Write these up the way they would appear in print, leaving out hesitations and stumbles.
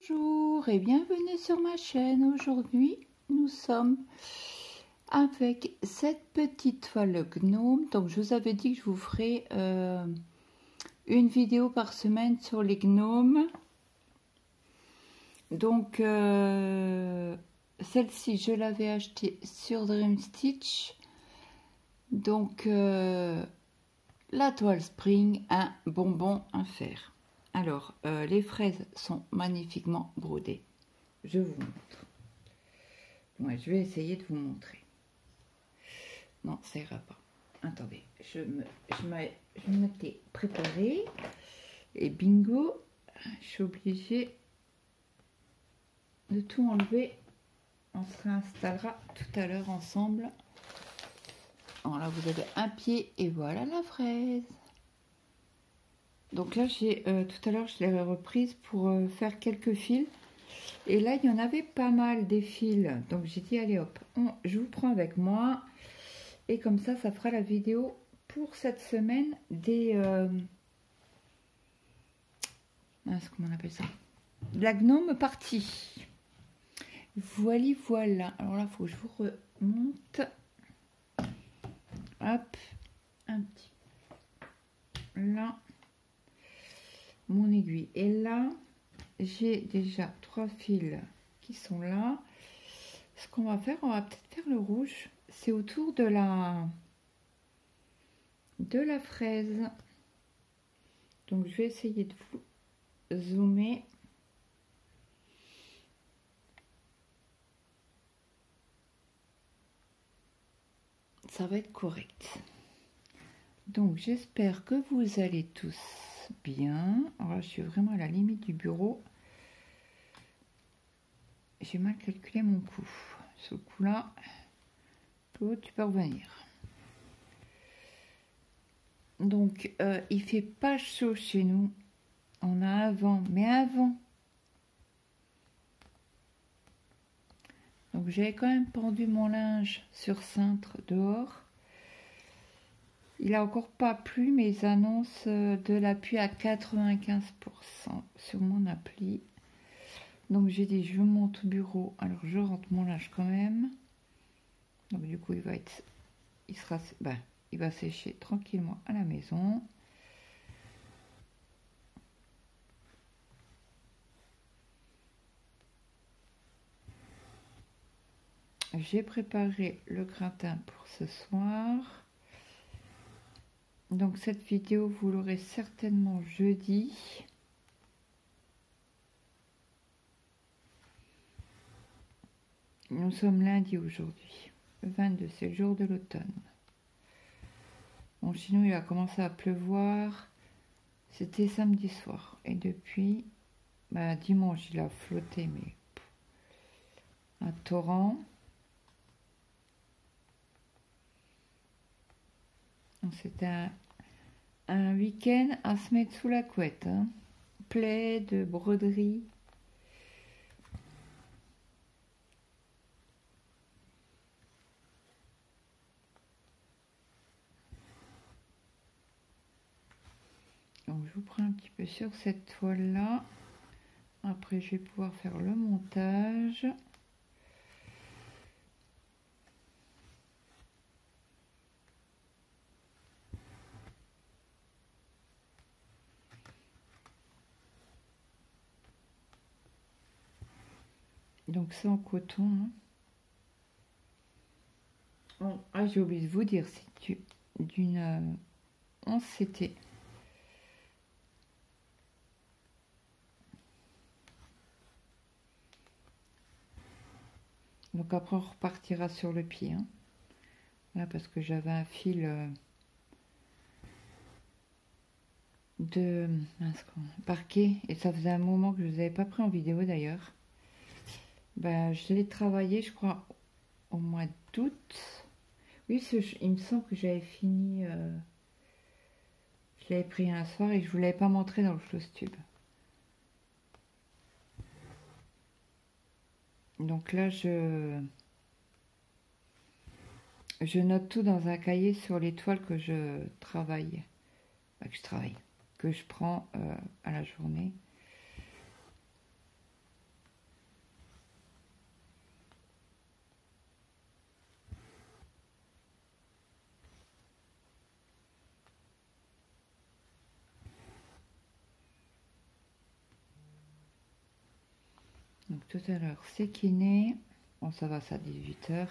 Bonjour et bienvenue sur ma chaîne. Aujourd'hui, nous sommes avec cette petite toile gnome. Donc, je vous avais dit que je vous ferai une vidéo par semaine sur les gnomes. Donc, celle-ci, je l'avais achetée sur Dream Stitch. Donc, la toile Spring, un bonbon à faire. Alors, les fraises sont magnifiquement brodées. Je vous montre. Ouais, je vais essayer de vous montrer. Non, ça ira pas. Attendez, je m'étais préparée. Et bingo, je suis obligée de tout enlever. On se réinstallera tout à l'heure ensemble. Voilà, vous avez un pied et voilà la fraise. Donc là, tout à l'heure, je l'ai reprise pour faire quelques fils. Et là, il y en avait pas mal des fils. Donc j'ai dit, allez hop, je vous prends avec moi. Et comme ça fera la vidéo pour cette semaine des... comment on appelle ça? De la gnome partie. Voilà. Alors là, il faut que je vous remonte. Hop, un petit... Là, mon aiguille. Et là, j'ai déjà 3 fils qui sont là. Ce qu'on va faire, on va peut-être faire le rouge. C'est autour de la fraise. Donc je vais essayer de vous zoomer. Ça va être correct. Donc j'espère que vous allez tous bien. Alors là, je suis vraiment à la limite du bureau. J'ai mal calculé mon coup. Ce coup-là, tu peux revenir. Donc, il fait pas chaud chez nous. On a un vent, mais un vent. Donc, j'avais quand même pendu mon linge sur cintre dehors. Il a encore pas plu, mais ils annoncent de la pluie à 95% sur mon appli. Donc, j'ai dit, je monte au bureau. Alors, je rentre mon linge quand même. Donc, du coup, il va sécher tranquillement à la maison. J'ai préparé le gratin pour ce soir. Donc cette vidéo, vous l'aurez certainement jeudi. Nous sommes lundi aujourd'hui. Le 22, c'est le jour de l'automne. Bon, chez nous, il a commencé à pleuvoir. C'était samedi soir. Et depuis, dimanche, il a flotté, mais un torrent. C'était un week-end à se mettre sous la couette. Hein. Plaid, broderie. Donc je vous prends un petit peu sur cette toile là. Après je vais pouvoir faire le montage. Donc c'est en coton. Hein. Bon, j'ai oublié de vous dire, c'est d'une 11 CT. Donc après on repartira sur le pied. Hein. Là parce que j'avais un fil de parquet et ça faisait un moment que je ne vous avais pas pris en vidéo d'ailleurs. Je l'ai travaillé je crois au mois d'août. Oui, il me semble que j'avais fini. Je l'avais pris un soir et je ne vous l'avais pas montré dans le close tube. Donc là, je note tout dans un cahier sur les toiles que je travaille. Que je prends à la journée. tout à l'heure, c'est kiné. Bon, ça va, ça 18h.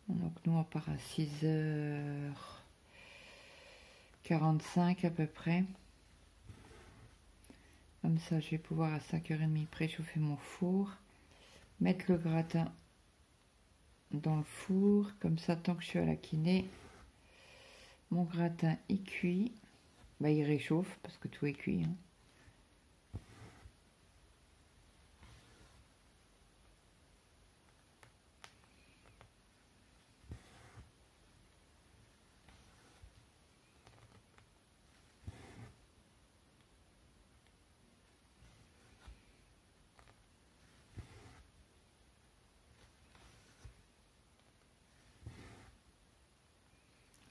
Donc nous, on part à 6h45 à peu près. Comme ça, je vais pouvoir à 5h30 préchauffer mon four. Mettre le gratin dans le four. Comme ça, tant que je suis à la kiné, mon gratin il cuit. Bah, il réchauffe parce que tout est cuit. Hein.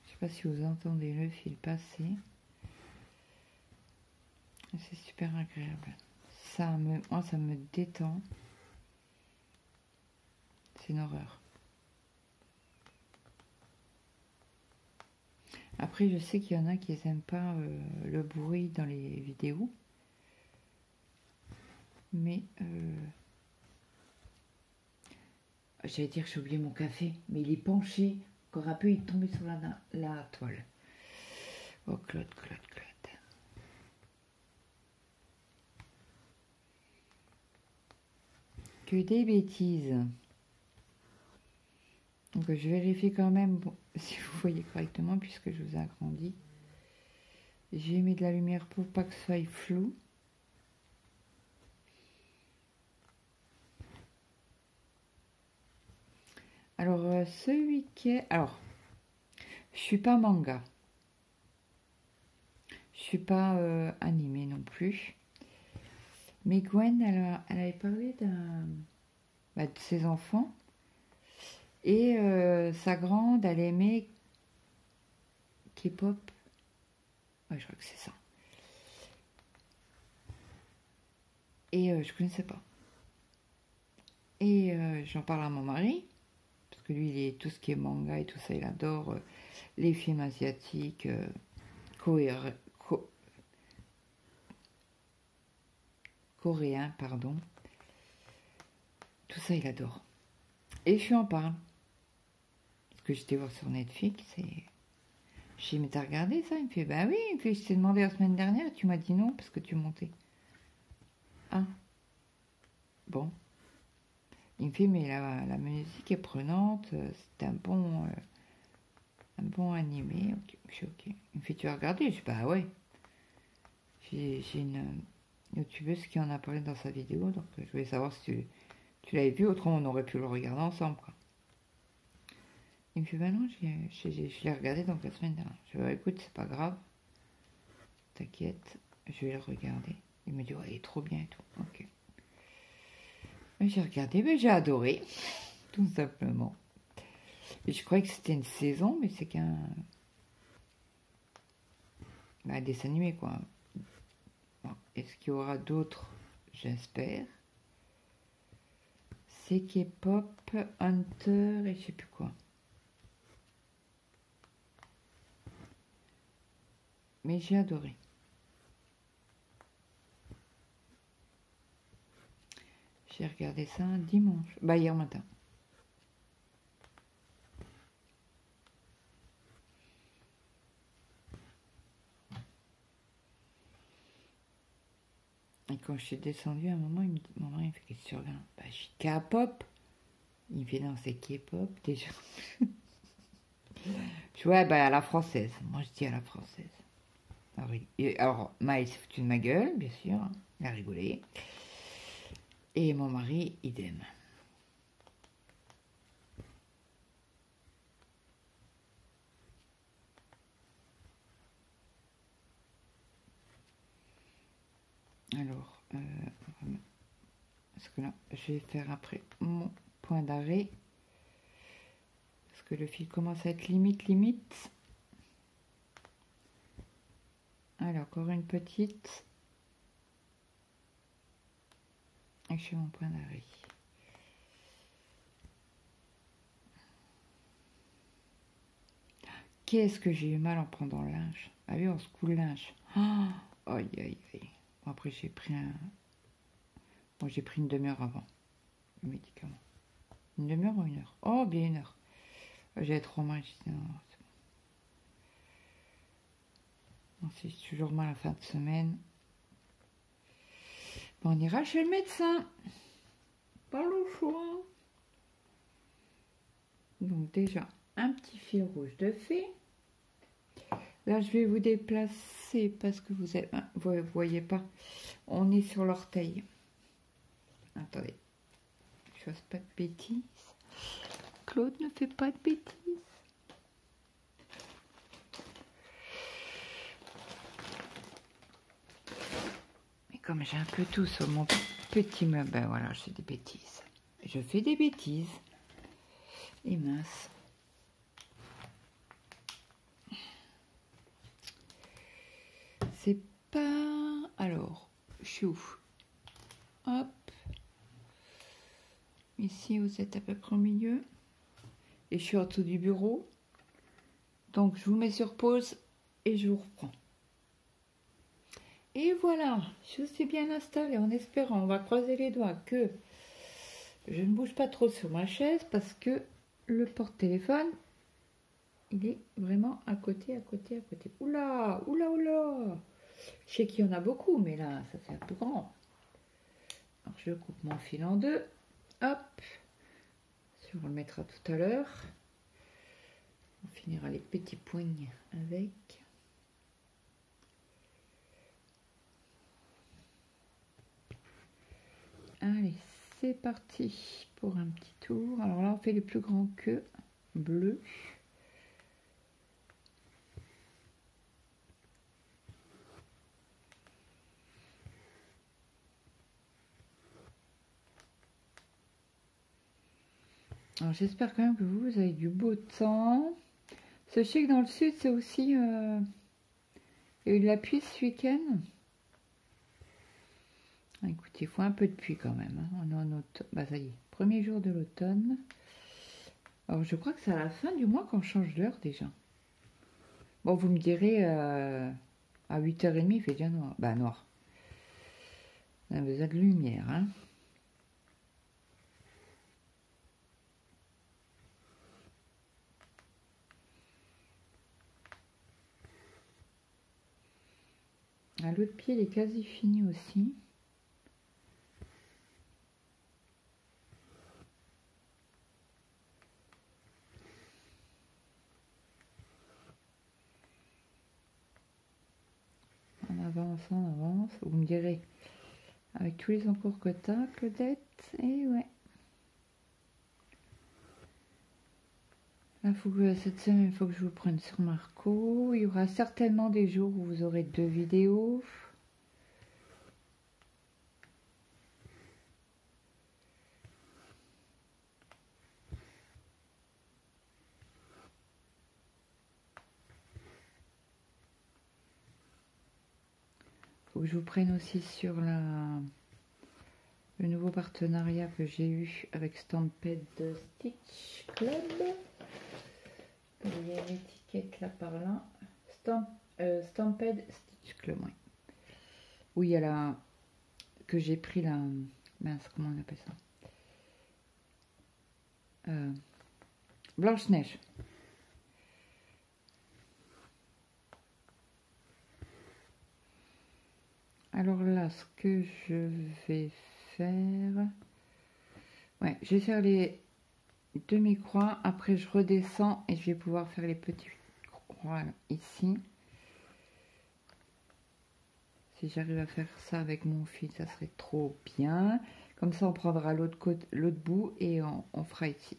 Je sais pas si vous entendez le fil passer. C'est super agréable. Moi, ça me détend. C'est une horreur. Après, je sais qu'il y en a qui n'aiment pas le bruit dans les vidéos. Mais, j'allais dire que j'ai oublié mon café. Mais il est penché. Encore un peu, il est tombé sur la toile. Oh, Claude. Que des bêtises. Donc je vérifie quand même si vous voyez correctement puisque je vous ai agrandi. J'ai mis de la lumière pour pas que ce soit flou. Alors ce week-end, alors je suis pas manga, je suis pas animé non plus. Mais Gwen, elle avait parlé de ses enfants et sa grande, elle aimait K-pop. Ouais, je crois que c'est ça. Et je connaissais pas. Et j'en parle à mon mari, parce que lui, tout ce qui est manga et tout ça, il adore les films asiatiques, coréens, pardon. Tout ça, il adore. Et je lui en parle. Parce que j'étais voir sur Netflix et je lui ai dit, mais t'as regardé ça? Il me fait, bah oui. Il me fait, je t'ai demandé la semaine dernière et tu m'as dit non parce que tu montais. Ah. Bon. Il me fait, mais la musique est prenante, c'est un bon animé. Ok, je suis ok. Il me fait, tu as regardé? Je dis, bah ouais. J'ai une youtubeuse qui en a parlé dans sa vidéo, donc je voulais savoir si tu l'avais vu, autrement on aurait pu le regarder ensemble, quoi. Il me fait, bah non, je l'ai regardé donc la semaine dernière. Je dis, bah, écoute, c'est pas grave, t'inquiète, je vais le regarder. Il me dit, ouais, il est trop bien et tout. Ok. J'ai regardé, mais j'ai adoré, tout simplement. Et je croyais que c'était une saison, mais c'est qu'un dessin animé, quoi. Bon, est-ce qu'il y aura d'autres? J'espère. C'est K-pop, Hunter et je sais plus quoi. Mais j'ai adoré. J'ai regardé ça dimanche. Bah, hier matin. Et quand je suis descendue, à un moment, mon mari me fait, qu'est-ce que tu regardes? Bah, je suis K-pop. Il me fait, non, c'est K-pop, déjà. Je ouais, bah, à la française. Moi, je dis à la française. Alors, Maël s'est foutu de ma gueule, bien sûr. Il a rigolé. Et mon mari, idem. Alors, parce que là, je vais faire après mon point d'arrêt. Parce que le fil commence à être limite. Alors, encore une petite. Et je fais mon point d'arrêt. Qu'est-ce que j'ai eu mal en prenant le linge. Ah oui, on se coule le linge. Oh, aïe. Bon, après, j'ai pris Bon, j'ai pris une demi-heure avant le médicament. Une demi-heure ou une heure? Oh, bien une heure. J'avais trop mal. Je dis, non, c'est bon. C'est toujours mal à la fin de semaine. Bon, on ira chez le médecin. Pas le choix. Donc déjà, un petit fil rouge de fée. Là, je vais vous déplacer parce que vous voyez pas. On est sur l'orteil. Attendez. Je fasse pas de bêtises. Claude ne fait pas de bêtises. Mais comme j'ai un peu tout sur mon petit meuble, ben voilà, je fais des bêtises. Je fais des bêtises. Et mince. C'est pas... Alors, je suis où? Hop. Ici, vous êtes à peu près au milieu. Et je suis en dessous du bureau. Donc, je vous mets sur pause et je vous reprends. Et voilà, je suis bien installée en espérant, on va croiser les doigts, que je ne bouge pas trop sur ma chaise parce que le porte-téléphone, il est vraiment à côté, à côté, à côté. Oula, oula, oula. Je sais qu'il y en a beaucoup, mais là, ça fait un peu grand. Alors, je coupe mon fil en deux. Hop. On le mettra tout à l'heure. On finira les petits poignes avec. Allez, c'est parti pour un petit tour. Alors là, on fait les plus grands que bleu. Alors j'espère quand même que vous avez du beau temps. Sachez que dans le sud, c'est aussi... il y a eu de la pluie ce week-end. Écoutez, il faut un peu de pluie quand même. Hein. On est en automne. Bah ça y est, premier jour de l'automne. Alors je crois que c'est à la fin du mois qu'on change d'heure déjà. Bon, vous me direz, à 8h30, il fait déjà noir. Bah noir. On a besoin de lumière, hein. Ah, l'autre pied, il est quasi fini aussi. On avance, on avance. Vous me direz, avec tous les encours que t'as, Claudette, et ouais. Là, cette semaine, il faut que je vous prenne sur Marco. Il y aura certainement des jours où vous aurez 2 vidéos. Il faut que je vous prenne aussi sur le nouveau partenariat que j'ai eu avec Stampede Stitch Club. Il y a une étiquette là par là. Stampede Stitch Club, oui. Oui, il y a la... que j'ai pris la... Mince, comment on appelle ça, Blanche-Neige. Alors là, ce que je vais faire... Ouais, je vais faire les demi-croix. Après, je redescends et je vais pouvoir faire les petits croix ici. Si j'arrive à faire ça avec mon fil, ça serait trop bien. Comme ça, on prendra l'autre bout et on fera ici.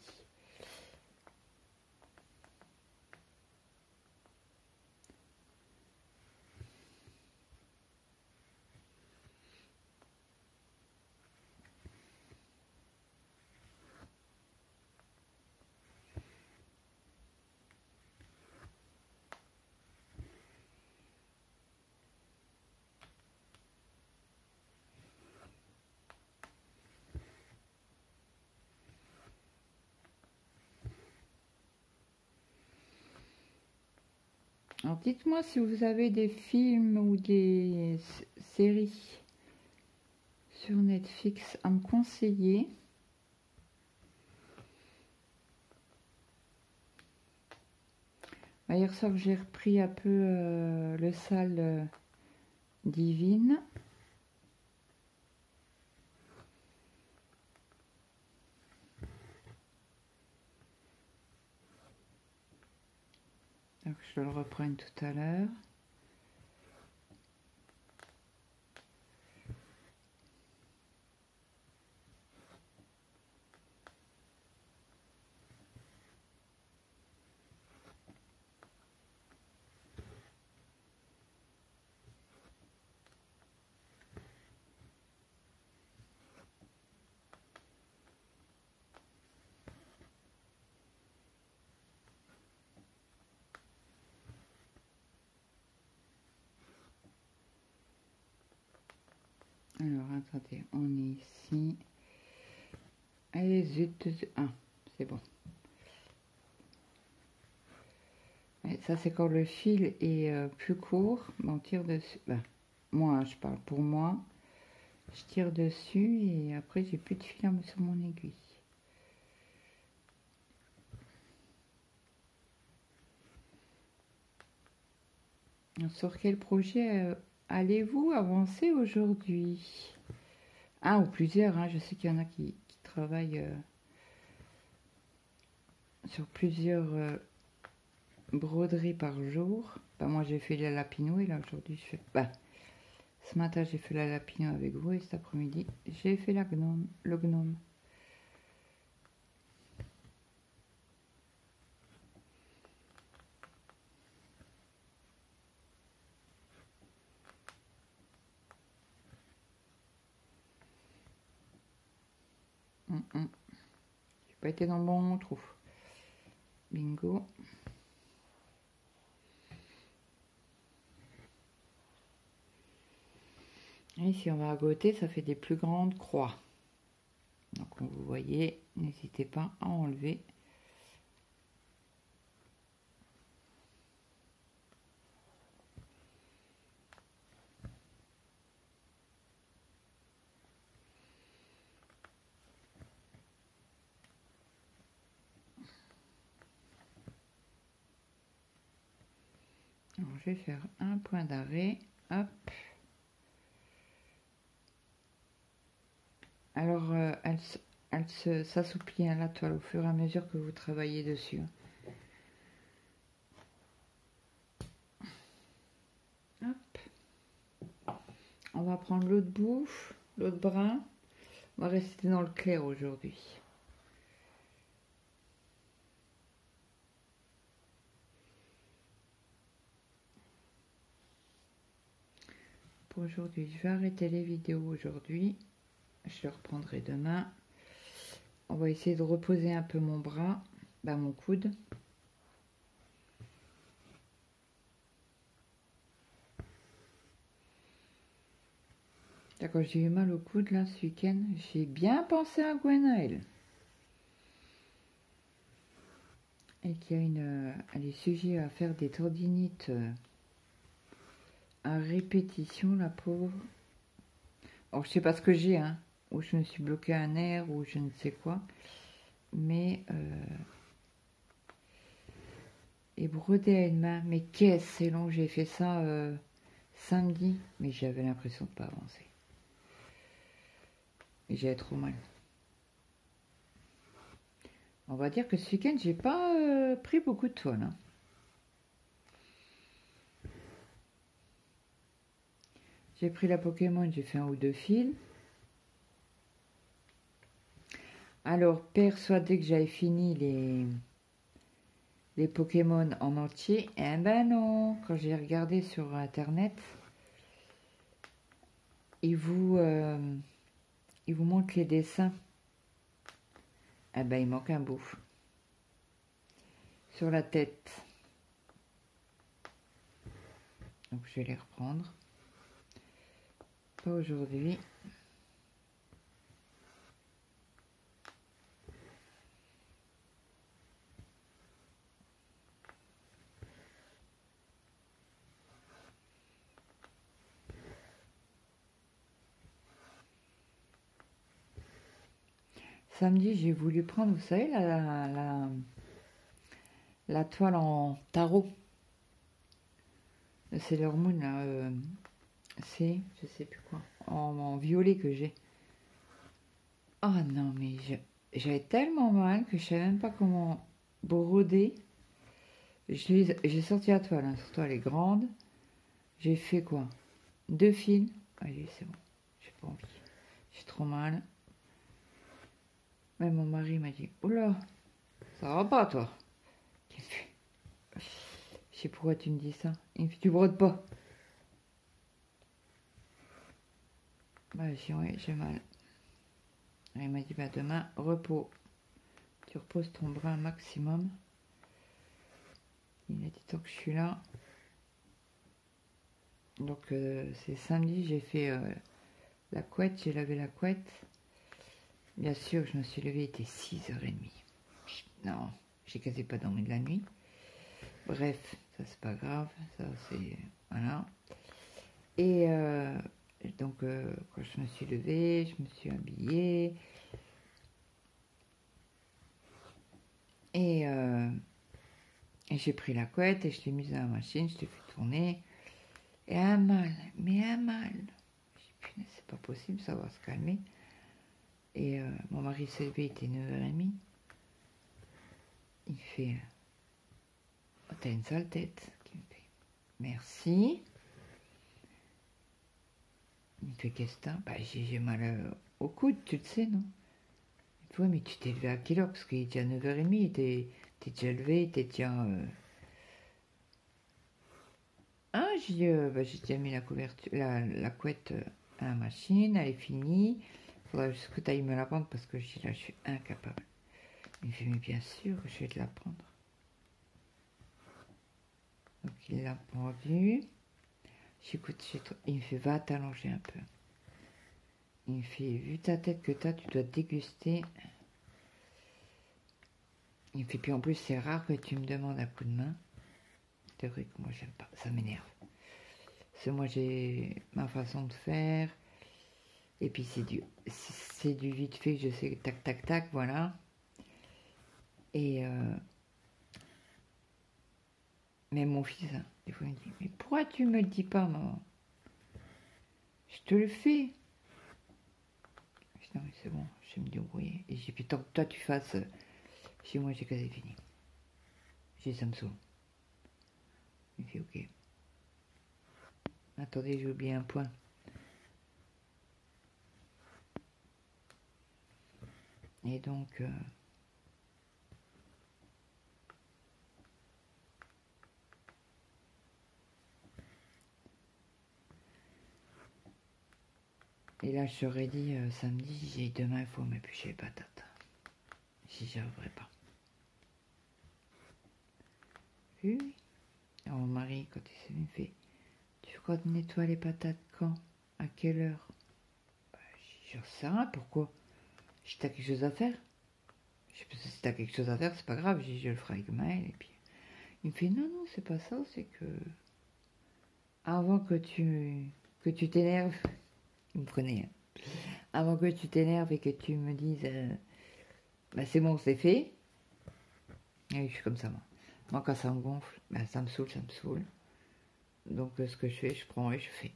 Alors dites-moi si vous avez des films ou des séries sur Netflix à me conseiller. Hier soir, j'ai repris un peu le sale divine. Donc, je le reprends tout à l'heure. Alors, attendez, on est ici. Allez, zut, ah, c'est bon. Et ça, c'est quand le fil est plus court, on tire dessus. Ben, moi, je parle pour moi. Je tire dessus et après, j'ai plus de fil sur mon aiguille. Sur quel projet allez-vous avancer aujourd'hui? Un ou plusieurs, hein, je sais qu'il y en a qui travaillent sur plusieurs broderies par jour. Ben, moi, j'ai fait la lapino et là, aujourd'hui, je fais... Ben, ce matin, j'ai fait la lapino avec vous et cet après-midi, j'ai fait le gnome. J'ai pas été dans le bon trou. Bingo. Et si on va à côté, ça fait des plus grandes croix. Donc, comme vous voyez, n'hésitez pas à enlever. Alors, je vais faire un point d'arrêt. Hop. Alors, elle s'assouplit, hein, la toile, au fur et à mesure que vous travaillez dessus. Hop. On va prendre l'autre bout, l'autre brin. On va rester dans le clair aujourd'hui. Pour aujourd'hui, je vais arrêter les vidéos aujourd'hui. Je les reprendrai demain. On va essayer de reposer un peu mon bras, mon coude. D'accord, j'ai eu mal au coude là ce week-end. J'ai bien pensé à Gwenaëlle. Et qu'il y a elle est sujet à faire des tendinites à répétition, la pauvre. Alors, je sais pas ce que j'ai, hein. Ou je me suis bloqué un nerf, ou je ne sais quoi. Mais... et broder à une main. Mais qu'est-ce, c'est long. J'ai fait ça samedi. Mais j'avais l'impression de pas avancer. Et j'avais trop mal. On va dire que ce week-end, j'ai pas pris beaucoup de toile. Hein. J'ai pris la Pokémon, j'ai fait un ou deux fils. Alors, persuadé que j'avais fini les Pokémon en entier, eh ben non, quand j'ai regardé sur internet, ils vous montrent les dessins. Eh ben il manque un bout sur la tête. Donc je vais les reprendre. Pas aujourd'hui. Samedi, j'ai voulu prendre, vous savez, la toile en tarot. C'est Sailor Moon, là. C'est, je sais plus quoi, en violet que j'ai. Oh non, mais j'avais tellement mal que je savais même pas comment broder. J'ai sorti la toile, hein. Surtout elle est grande. J'ai fait quoi? 2 fils. Allez, c'est bon. J'ai pas envie. J'ai trop mal. Même mon mari m'a dit, oula, ça va pas toi. Il me fait, je sais pourquoi tu me dis ça. Il me fait, tu brodes pas. Bah, j'ai dit, ouais, j'ai mal. Il m'a dit, bah demain, repos. Tu reposes ton bras un maximum. Il a dit, tant que je suis là. Donc, c'est samedi, j'ai fait la couette, j'ai lavé la couette. Bien sûr, je me suis levée, il était 6h30. Non, j'ai quasi pas dormi de la nuit. Bref, ça c'est pas grave, ça c'est... Voilà. Et donc, quand je me suis levée, je me suis habillée. Et j'ai pris la couette et je l'ai mise dans la machine, je l'ai fait tourner. Et un mal, mais un mal. J'ai dit, c'est pas possible, ça va se calmer. Et mon mari s'est levé, il était 9h30. Il fait, oh, t'as une sale tête. Il me fait, merci. Il me fait, qu'est-ce que t'as? Bah, j'ai mal au coude, tu le sais, non? Il me fait, ouais, mais tu t'es levé à quelle heure? Parce qu'il était à 9h30, t'es déjà levé, t'es déjà... Ah, j'ai dit, bah, j'ai déjà mis la couverture, la couette à la machine, elle est finie. Faudra juste que tu ailles me la prendre parce que là, je suis incapable. Il me fait, mais bien sûr, je vais te la prendre. Donc, il l'a pendue. J'écoute, il me fait, va t'allonger un peu. Il me fait, vu ta tête que t'as, tu dois te déguster. Il me fait, puis en plus, c'est rare que tu me demandes un coup de main. C'est vrai que moi, j'aime pas, ça m'énerve. Parce que moi, j'ai ma façon de faire. Et puis, c'est du vite fait, je sais, tac, tac, tac, voilà. Et même mon fils, hein, des fois, il me dit, mais pourquoi tu me le dis pas, maman? Je te le fais. Je dis, non, mais c'est bon, je vais me débrouiller. Et j'ai dit, tant que toi, tu fasses, chez moi, j'ai quasi fini. J'ai dit, ça me saoule. Il me fait, ok. Attendez, j'ai oublié un point. Et donc... et là, je t'aurais dit samedi, j'ai demain, il faut m'éplucher les patates. Si j'y arriverai pas. Oui, oui. Alors, mon mari, quand il me fait, tu crois de nettoyer les patates quand? À quelle heure? Bah, j'en sais rien, pourquoi? Si t'as quelque chose à faire? Je sais pas si t'as quelque chose à faire, c'est pas grave, je le ferai avec Maël. Et puis, il me fait, non, non, c'est pas ça, c'est que avant que tu t'énerves, il me connaît, hein. Avant que tu t'énerves et que tu me dises, bah c'est bon, c'est fait. Et oui, je suis comme ça, moi. Moi, quand ça me gonfle, bah, ça me saoule, ça me saoule. Donc, ce que je fais, je prends et je fais.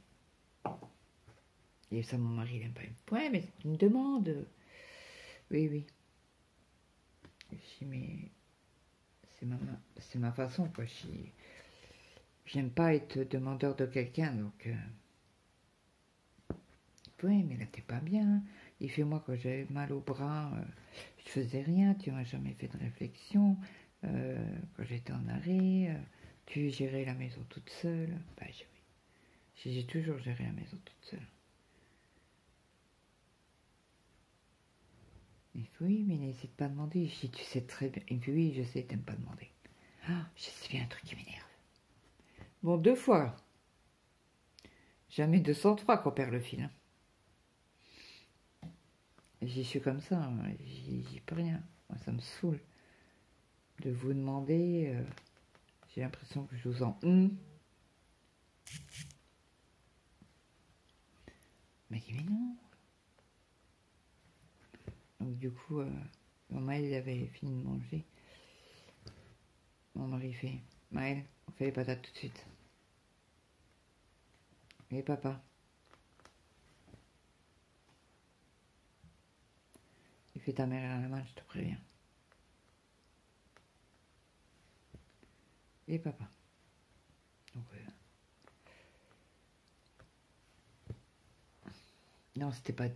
Et ça, mon mari, il aime pas. Il me dit, ouais, mais c'est une demande. Oui, oui. Je dis, mais c'est ma façon, quoi. J'aime pas être demandeur de quelqu'un, donc... oui, mais là, t'es pas bien. Il fait, moi, quand j'avais mal au bras, je faisais rien, tu m'as jamais fait de réflexion. Quand j'étais en arrêt, tu gérais la maison toute seule. Bah, oui. J'ai toujours géré la maison toute seule. Il fait, oui, mais n'hésite pas à demander. Je dis, tu sais très bien. Il me fait, oui, je sais, t'aimes pas demander. Ah, je sais bien un truc qui m'énerve. Bon, 2 fois. Jamais 203 qu'on perd le fil. Hein. J'y suis comme ça, hein. J'y peux rien. Moi, ça me saoule de vous demander. J'ai l'impression que je vous en... Mais il dit, mais non. Donc du coup, mon mari il avait fini de manger. Mon mari fait, Maël, on fait les patates tout de suite. Et papa. Il fait ta mère à la main, je te préviens. Et papa. Donc, non, c'était pas...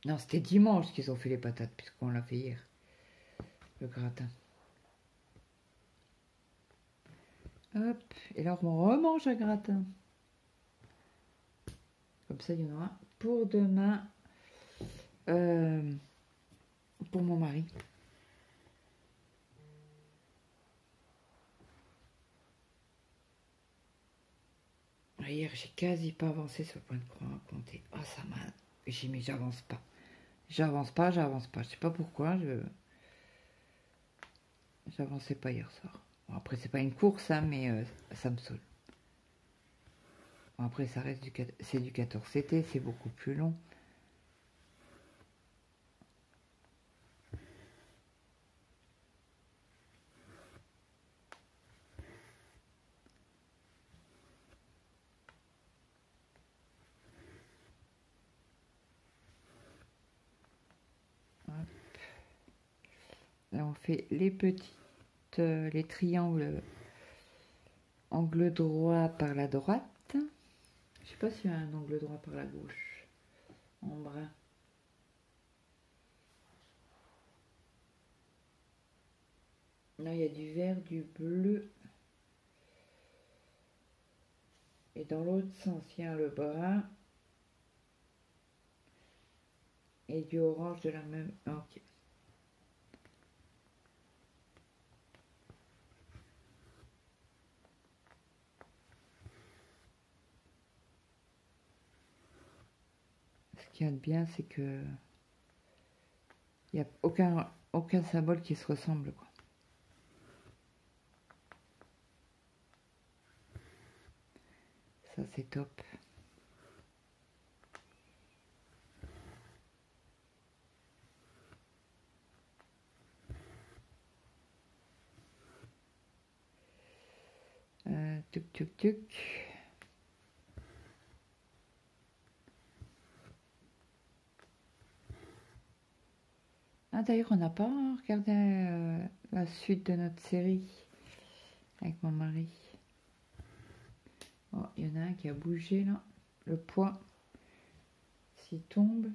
Non, c'était dimanche qu'ils ont fait les patates, puisqu'on l'a fait hier. Le gratin. Hop, et là on remange un gratin. Comme ça, il y en aura pour demain. Pour mon mari. Hier, j'ai quasi pas avancé sur le point de croix à compter. Oh, ça m'a... J'ai mis, j'avance pas. J'avance pas. Je sais pas pourquoi, j'avançais pas hier soir. Bon, après, c'est pas une course, hein, mais ça me saoule. Bon, après, ça reste c'est du 14CT, c'est beaucoup plus long. Hop. Là, on fait les petites, les triangles, angle droit par la droite. Je sais pas s'il y a un angle droit par la gauche, en brun. Là, il y a du vert, du bleu. Et dans l'autre sens, il y a le brun. Et du orange de la même... Ok. Ce qu'il y a de bien, c'est que... il n'y a aucun symbole qui se ressemble, quoi. Ça, c'est top. Tuc, tuc, tuc. Ah, d'ailleurs, on n'a pas regardé la suite de notre série avec mon mari. Oh, il y en a un qui a bougé, là. Le poids. S'il tombe,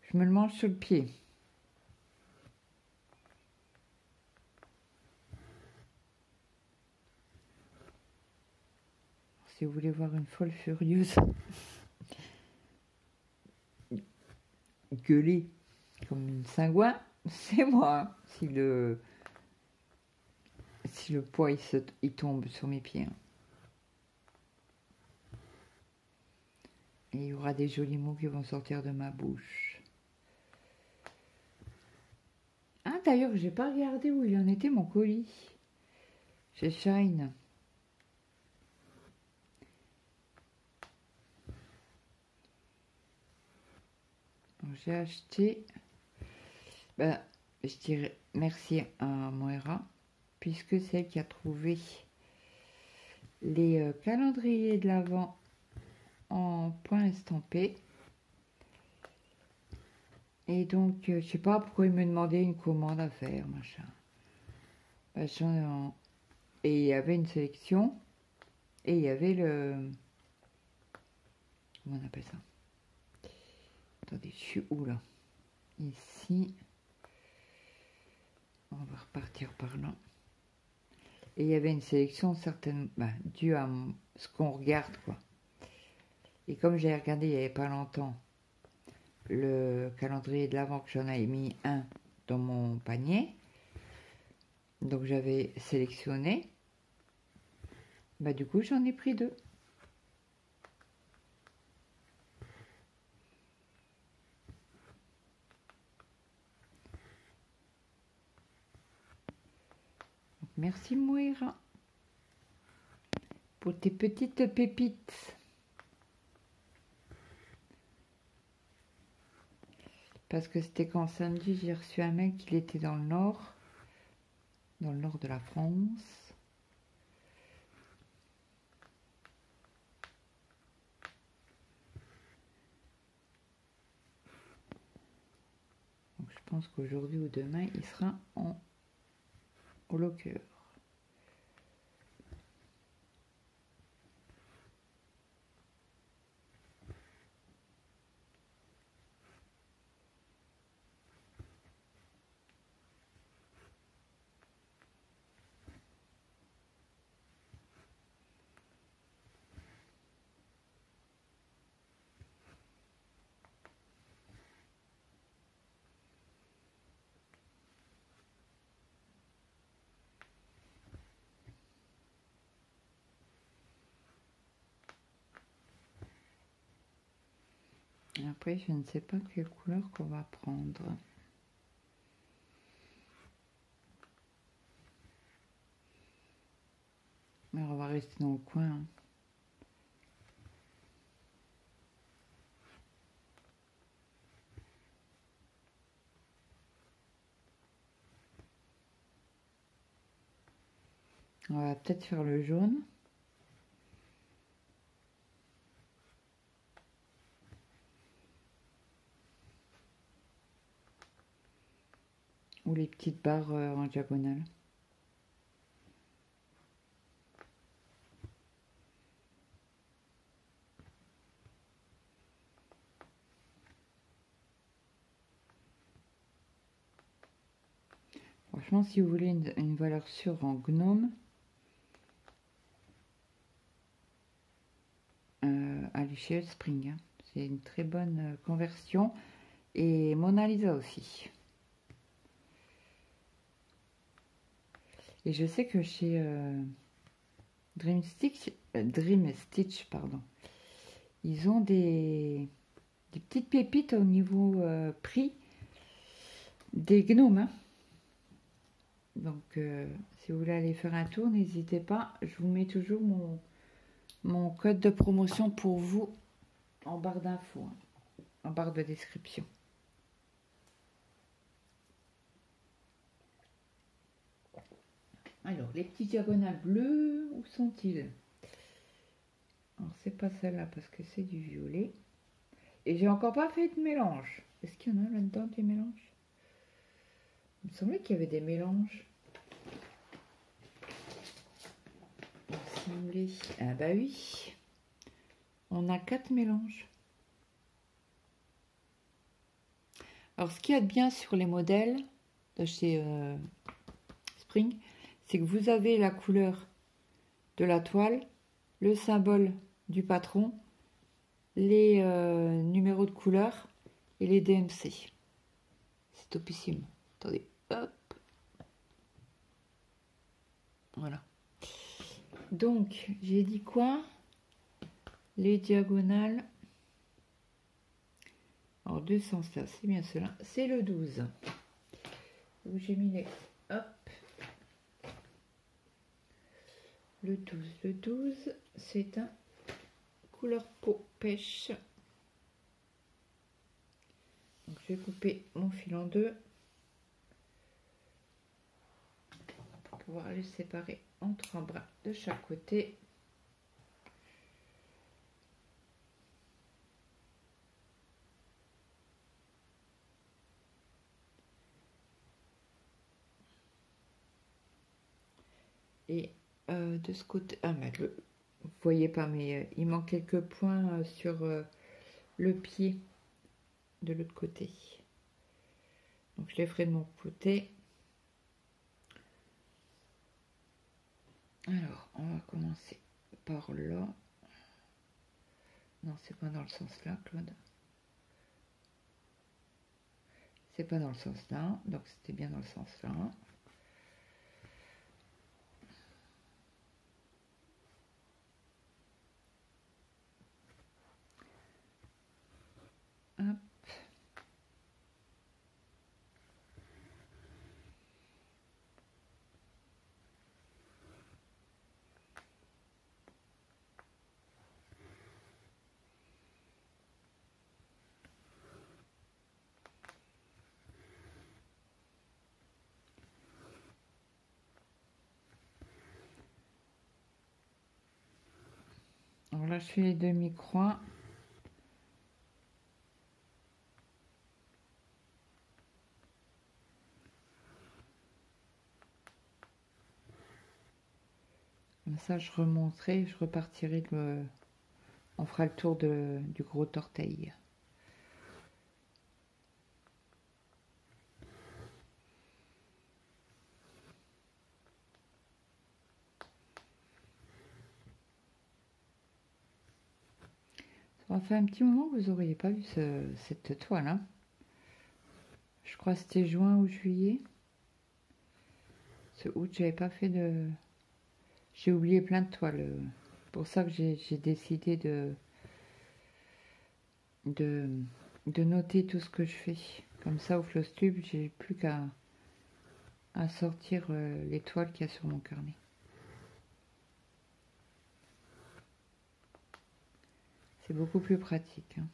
je me le mange sur le pied. Si vous voulez voir une folle furieuse gueuler comme une cingouin, c'est moi. Si le poids il tombe sur mes pieds. Et il y aura des jolis mots qui vont sortir de ma bouche. Ah, d'ailleurs, j'ai pas regardé où il en était mon colis. Chez Shine. J'ai acheté, ben, je dirais merci à Moira, puisque c'est elle qui a trouvé les calendriers de l'Avent en point estampé. Et donc, je sais pas pourquoi il me demandait une commande à faire, machin. Et il y avait une sélection, et il y avait le... Comment on appelle ça? Attendez, je suis où là? Ici. On va repartir par là. Et il y avait une sélection certaine, due à ce qu'on regarde, quoi. Et comme j'ai regardé il n'y avait pas longtemps le calendrier de l'Avent, que j'en avais mis un dans mon panier, donc j'avais sélectionné, du coup j'en ai pris 2. Merci Moira pour tes petites pépites. Parce que c'était quand samedi, j'ai reçu un mail qu'il était dans le nord de la France. Donc je pense qu'aujourd'hui ou demain, il sera au locker. Après, je ne sais pas quelle couleur qu'on va prendre. Mais on va rester dans le coin. On va peut-être faire le jaune. Ou les petites barres en diagonale. Franchement, si vous voulez une valeur sûre en gnome, allez chez Spring. Hein. C'est une très bonne conversion. Et Mona Lisa aussi. Et je sais que chez Dream Stitch, pardon, ils ont des petites pépites au niveau prix des gnomes. Hein. Donc, si vous voulez aller faire un tour, n'hésitez pas. Je vous mets toujours mon code de promotion pour vous en barre d'infos, hein, en barre de description. Alors, les petits diagonales bleus, où sont-ils? Alors, c'est pas celle-là parce que c'est du violet. Et j'ai encore pas fait de mélange. Est-ce qu'il y en a là-dedans des mélanges? Il me semblait qu'il y avait des mélanges. Il me semblait. Ah bah oui. On a 4 mélanges. Alors, ce qu'il y a de bien sur les modèles de chez Spring, c'est que vous avez la couleur de la toile, le symbole du patron, les numéros de couleur et les DMC. C'est topissime. Attendez, hop. Voilà. Donc, j'ai dit quoi? Les diagonales. Alors, deux sens là, c'est bien cela. C'est le 12. Où j'ai mis les... Hop. Le 12. Le 12, c'est un couleur peau pêche. Donc, je vais couper mon fil en deux pour pouvoir les séparer en 3 bras de chaque côté. Et de ce côté, vous voyez pas, mais il manque quelques points sur le pied de l'autre côté. Donc je les ferai de mon côté. Alors, on va commencer par là. Non, c'est pas dans le sens là, Claude. C'est pas dans le sens là, donc c'était bien dans le sens là. Hop. Alors là, je fais les demi-croix. Comme ça, je remonterai, je repartirai, on fera le tour du gros orteil. Ça fait un petit moment que vous n'auriez pas vu cette toile. Hein. Je crois que c'était juin ou juillet. Ce août, j'avais pas fait de... J'ai oublié plein de toiles. C'est pour ça que j'ai décidé de noter tout ce que je fais. Comme ça, au Flosstube, j'ai plus qu'à sortir les toiles qu'il y a sur mon carnet. C'est beaucoup plus pratique. Hein.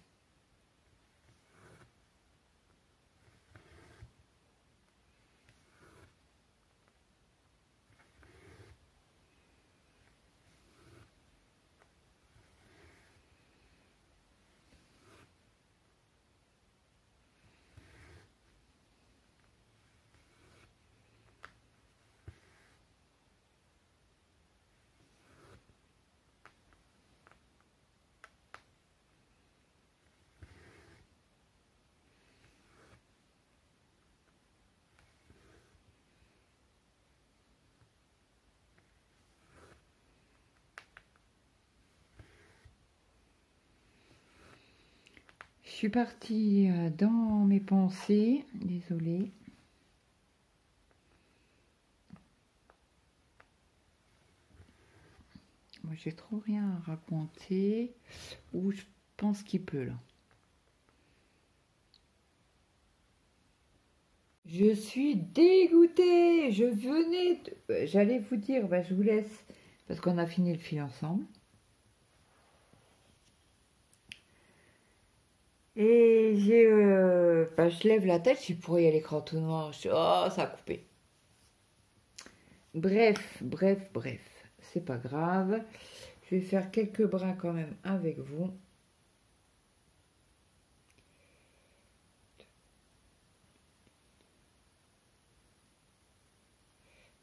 Je suis partie dans mes pensées, désolée. Moi, j'ai trop rien à raconter, ou je pense qu'il pleut là. Je suis dégoûtée. J'allais vous dire, bah, je vous laisse, parce qu'on a fini le fil ensemble. Et je lève la tête, je suis pour y aller l'écran tout noir. Oh, ça a coupé. Bref, c'est pas grave. Je vais faire quelques brins quand même avec vous.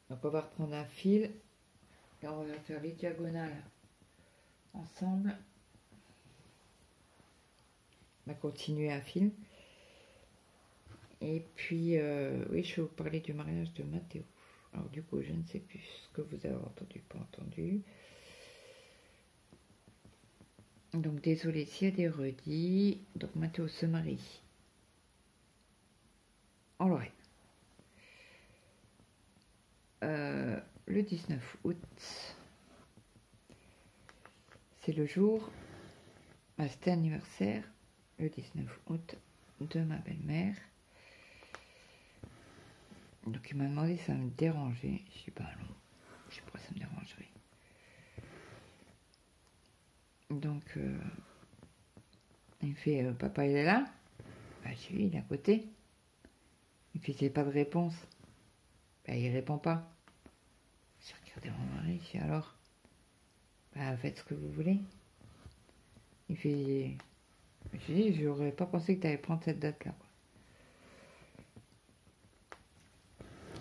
Donc on va reprendre un fil et on va faire les diagonales ensemble. On va continuer un fil. Et puis, oui, je vais vous parler du mariage de Mathéo. Alors du coup, je ne sais plus ce que vous avez entendu, pas entendu. Donc désolé s'il y a des redits. Donc Mathéo se marie en Lorraine. Le 19 août, c'est le jour, c'était anniversaire, le 19 août, de ma belle-mère. Donc il m'a demandé si ça me dérangeait. Je sais pas, non, je sais pas, ça me dérangerait. Donc il me fait, papa il est là? Bah je lui, il est à côté. Il fait, c'est pas de réponse. Bah il répond pas. J'ai regardé mon mari, je dis alors, bah faites ce que vous voulez. Il fait, je dis, j'aurais pas pensé que tu allais prendre cette date-là.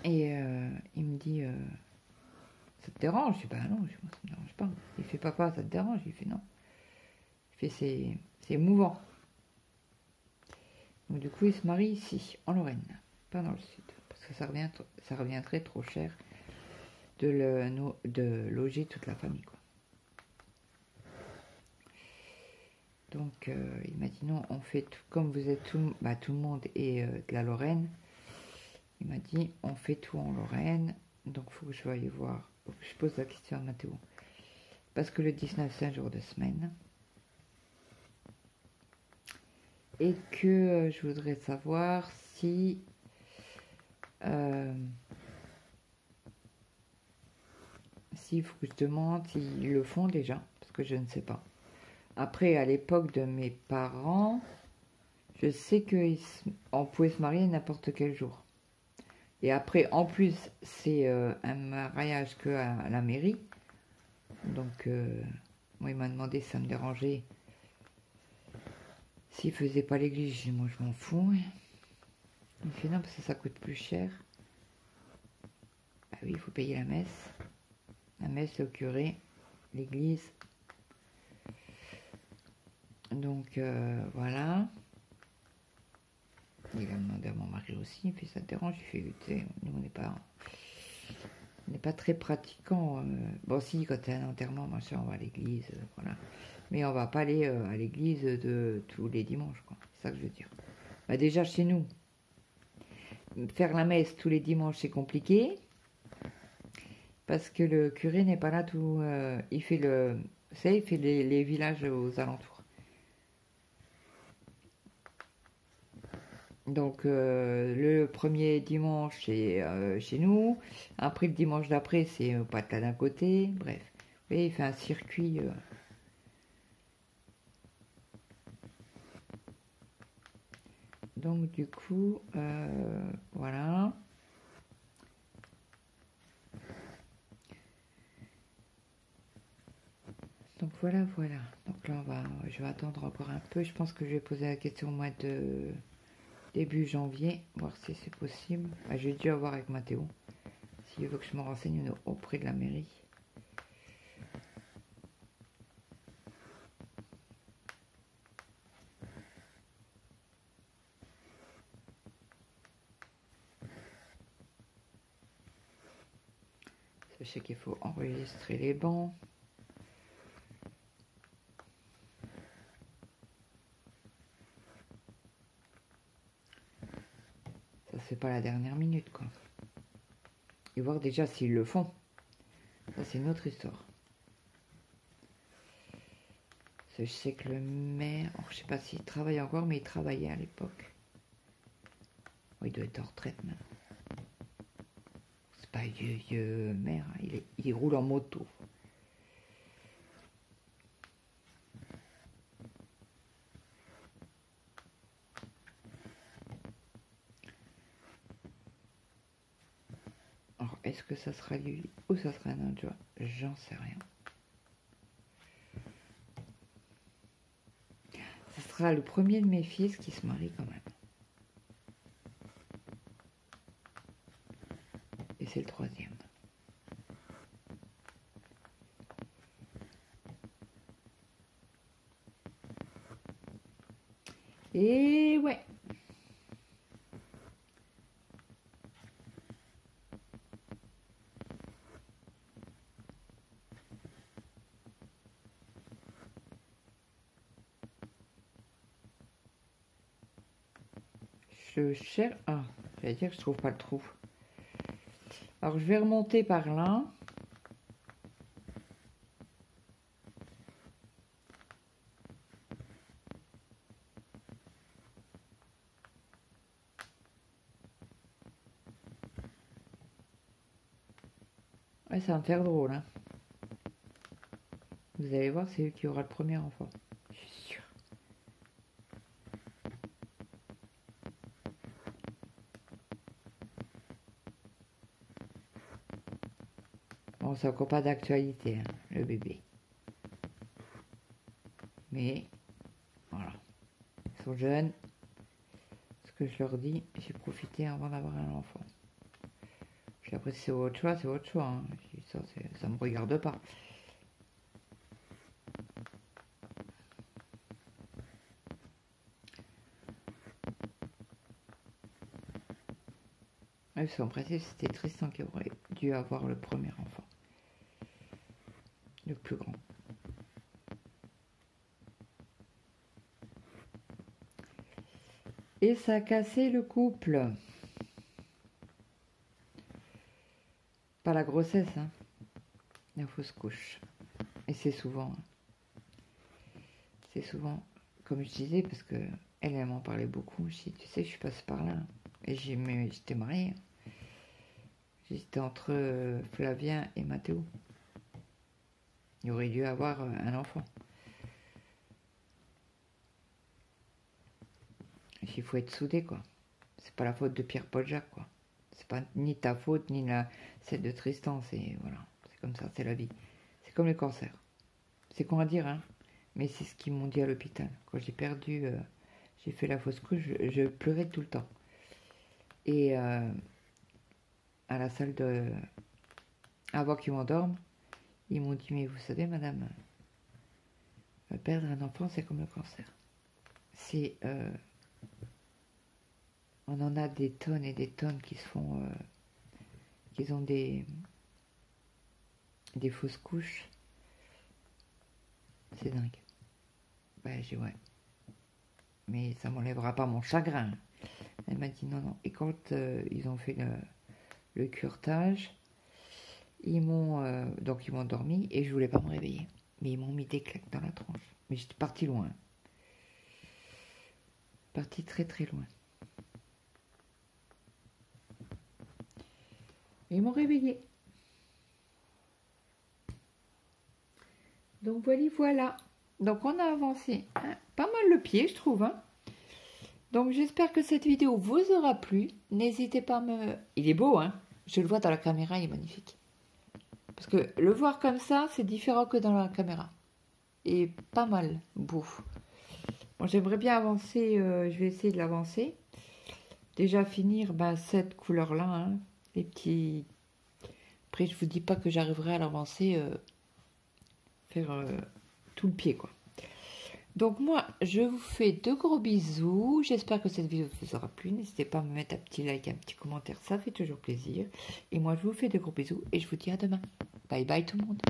Et il me dit, ça te dérange? Je dis, bah non, moi, ça me dérange pas. Il fait, papa, ça te dérange? Il fait, non. Il fait, c'est émouvant. Donc du coup, il se marie ici, en Lorraine, pas dans le sud, parce que ça reviendrait trop cher de loger toute la famille, quoi. Donc il m'a dit non, on fait tout, comme vous êtes tout le monde est de la Lorraine. Il m'a dit on fait tout en Lorraine, donc il faut que je aille voir. Je pose la question à Mathéo, parce que le 19 c'est un jour de semaine. Et que je voudrais savoir si s'il faut que je demande s'ils le font déjà, parce que je ne sais pas. Après, à l'époque de mes parents, je sais qu'on pouvait se marier n'importe quel jour. Et après, en plus, c'est un mariage qu'à la mairie. Donc, Moi, il m'a demandé si ça me dérangeait. S'il faisait pas l'église, j'ai dit, moi, je m'en fous. Il me fait non, parce que ça coûte plus cher. Ah oui, il faut payer la messe. La messe, le curé, l'église. Donc, voilà. Il a demandé à mon mari aussi. Il fait, ça te dérange? Il fait, tu sais, nous, on n'est pas très pratiquants. Bon, si, quand t'es un enterrement, machin, on va à l'église, voilà. Mais on va pas aller à l'église de tous les dimanches, quoi. C'est ça que je veux dire. Bah, déjà, chez nous, faire la messe tous les dimanches, c'est compliqué. Parce que le curé n'est pas là tout... il fait il fait les villages aux alentours. Donc, le premier dimanche, c'est chez nous. Après, le dimanche d'après, c'est au Patelin d'un côté. Bref. Vous voyez, il fait un circuit... Donc, du coup, voilà. Donc, voilà. Donc là, je vais attendre encore un peu. Je pense que je vais poser la question au mois de début janvier, voir si c'est possible. J'ai dû avoir avec Mathéo. S'il veut que je me renseigne auprès de la mairie. Je sais qu'il faut enregistrer les bancs. Ça, c'est pas la dernière minute, quoi. Et voir déjà s'ils le font. Ça, c'est une autre histoire. Je sais que le maire, je sais pas s'il travaille encore, mais il travaillait à l'époque. Oh, il doit être en retraite maintenant. C'est pas un vieux maire, hein. Il roule en moto. Alors, est-ce que ça sera lui ou ça sera un autre? J'en sais rien. Ça sera le premier de mes fils qui se marie quand même. Et c'est le troisième. Et ouais. Je cherche... Ah, j'allais dire que je trouve pas le trou. Alors, je vais remonter par là. Ouais, ça va me faire drôle, hein. Vous allez voir, c'est lui qui aura le premier enfant. Je suis sûre. Bon, c'est encore pas d'actualité, hein, le bébé. Mais, voilà. Ils sont jeunes. Ce que je leur dis, j'ai profité avant d'avoir un enfant. Puis après, si c'est votre choix, c'est votre choix. Hein. Ça me regarde pas. Ils sont pressés, c'était Tristan qui aurait dû avoir le premier enfant. Le plus grand. Et ça a cassé le couple. Pas la grossesse, hein. La fausse couche. Et c'est souvent, comme je disais, parce que elle m'en parlait beaucoup. Je dis, tu sais, je suis passée par là. Et j'étais mariée. J'étais entre Flavien et Mathéo. Il aurait dû avoir un enfant. Il faut être soudé, quoi. C'est pas la faute de Pierre-Paul Jacques, quoi. C'est pas ni ta faute, ni celle de Tristan. C'est, voilà. C'est comme ça, c'est la vie. C'est comme le cancer. C'est con à dire, hein, mais c'est ce qu'ils m'ont dit à l'hôpital. Quand j'ai perdu, j'ai fait la fausse couche, je pleurais tout le temps. Et à la salle de... Avant qu'ils m'endorment, ils m'ont dit, mais vous savez, madame, perdre un enfant, c'est comme le cancer. C'est... on en a des tonnes et des tonnes qui se font... qui ont des fausses couches. C'est dingue. Ben, j'ai ouais. Mais ça m'enlèvera pas mon chagrin. Elle m'a dit non, non. Et quand ils ont fait le curetage, ils m'ont dormi et je voulais pas me réveiller. Mais ils m'ont mis des claques dans la tronche. Mais j'étais partie loin. Partie très très loin. Et ils m'ont réveillée. Donc voilà. Donc on a avancé pas mal le pied, je trouve. Hein. Donc j'espère que cette vidéo vous aura plu. N'hésitez pas à me... Il est beau, hein. Je le vois dans la caméra, il est magnifique. Parce que le voir comme ça, c'est différent que dans la caméra. Et pas mal beau. Bon, j'aimerais bien avancer, je vais essayer de l'avancer. Déjà finir cette couleur-là. Hein, les petits... Après, je vous dis pas que j'arriverai à l'avancer, faire tout le pied, quoi. Donc moi, je vous fais de gros bisous. J'espère que cette vidéo vous aura plu. N'hésitez pas à me mettre un petit like, un petit commentaire. Ça fait toujours plaisir. Et moi, je vous fais de gros bisous. Et je vous dis à demain. Bye bye tout le monde.